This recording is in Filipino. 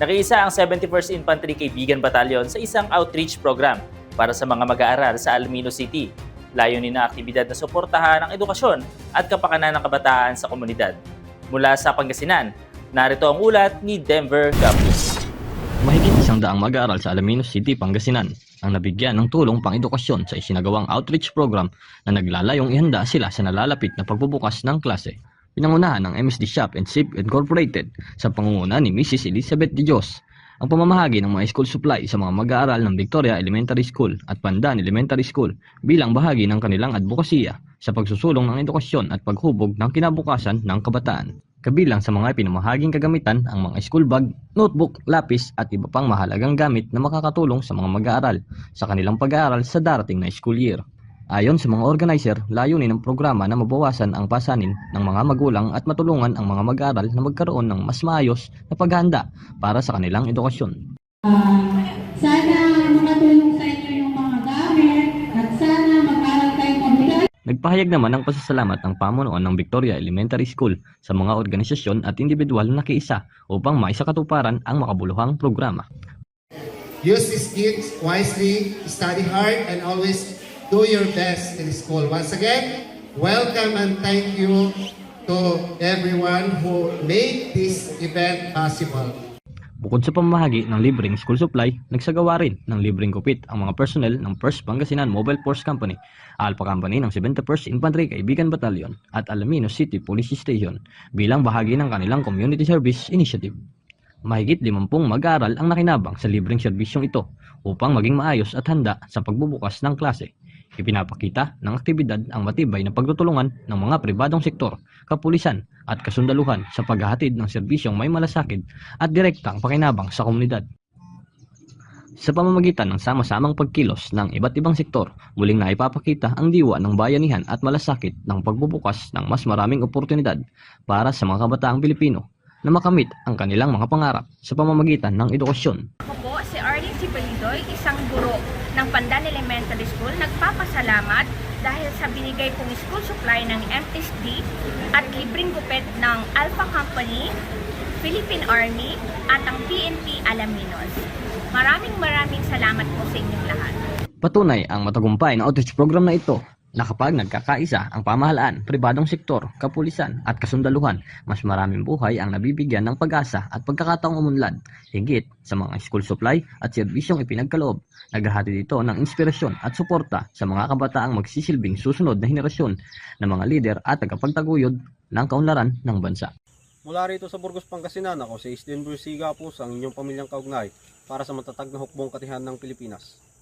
Nakiisa ang 71st Infantry Kaibigan Battalion sa isang outreach program para sa mga mag-aaral sa Alaminos City. Layunin na aktibidad na suportahan ang edukasyon at kapakanan ng kabataan sa komunidad. Mula sa Pangasinan, narito ang ulat ni Denver Gapus. Mahigit 100 mag-aaral sa Alaminos City, Pangasinan ang nabigyan ng tulong pang-edukasyon sa isinagawang outreach program na naglalayong ihanda sila sa nalalapit na pagbubukas ng klase. Pinangunahan ng MSD Shop and Sip Incorporated sa pangunguna ni Mrs. Elizabeth De Dios ang pamamahagi ng mga school supply sa mga mag-aaral ng Victoria Elementary School at Pandan Elementary School bilang bahagi ng kanilang advokasya sa pagsusulong ng edukasyon at paghubog ng kinabukasan ng kabataan. Kabilang sa mga pinamahaging kagamitan ang mga school bag, notebook, lapis at iba pang mahalagang gamit na makakatulong sa mga mag-aaral sa kanilang pag-aaral sa darating na school year. Ayon sa mga organizer, layunin ng programa na mabawasan ang pasanin ng mga magulang at matulungan ang mga mag-aaral na magkaroon ng mas maayos na paghahanda para sa kanilang edukasyon. Sana makatulong sa inyo yung mga gamit at sana mag-aral kayo mabuti. Nagpahayag naman ng pasasalamat ang pamunuan ng Victoria Elementary School sa mga organisasyon at individual na nakiisa upang maisakatuparan ang makabuluhang programa. Use these gifts wisely, study hard, and always do your best in school. Once again, welcome and thank you to everyone who made this event possible. Bukod sa pamamahagi ng libreng school supply, nagsagawa rin ng libreng gupit ang mga personnel ng 1st Pangasinan Mobile Force Company, Alpha Company ng 71st Infantry Kaibigan Battalion at Alaminos City Police Station bilang bahagi ng kanilang Community Service Initiative. Mahigit 50 mag-aaral ang nakinabang sa libreng serbisyong ito upang maging maayos at handa sa pagbubukas ng klase. Ipinapakita ng aktibidad ang matibay na pagtutulungan ng mga pribadong sektor, kapulisan at kasundaluhan sa paghahatid ng serbisyong may malasakit at direktang pakinabang sa komunidad. Sa pamamagitan ng sama-samang pagkilos ng iba't ibang sektor, muling naipapakita ang diwa ng bayanihan at malasakit ng pagbubukas ng mas maraming oportunidad para sa mga kabataang Pilipino na makamit ang kanilang mga pangarap sa pamamagitan ng edukasyon. Ako po si Arlene Cipelidoy, isang guro ng Pandan Elementary School. Nagpapasalamat dahil sa binigay pong school supply ng MSD at libreng gupit ng Alpha Company, Philippine Army at ang PNP Alaminos. Maraming salamat po sa inyong lahat. Patunay ang matagumpay na outreach program na ito na kapag nagkakaisa ang pamahalaan, pribadong sektor, kapulisan at kasundaluhan, mas maraming buhay ang nabibigyan ng pag-asa at pagkakataong umunlad. Higit sa mga school supply at serbisyong ipinagkaloob, naghahatid ito ng inspirasyon at suporta sa mga kabataang magsisilbing susunod na henerasyon ng mga lider at tagapagtaguyod ng kaunlaran ng bansa. Mula rito sa Burgos, Pangasinan, ako si Denver Gapus, ang inyong pamilyang kaugnay para sa matatag na hukbong katihan ng Pilipinas.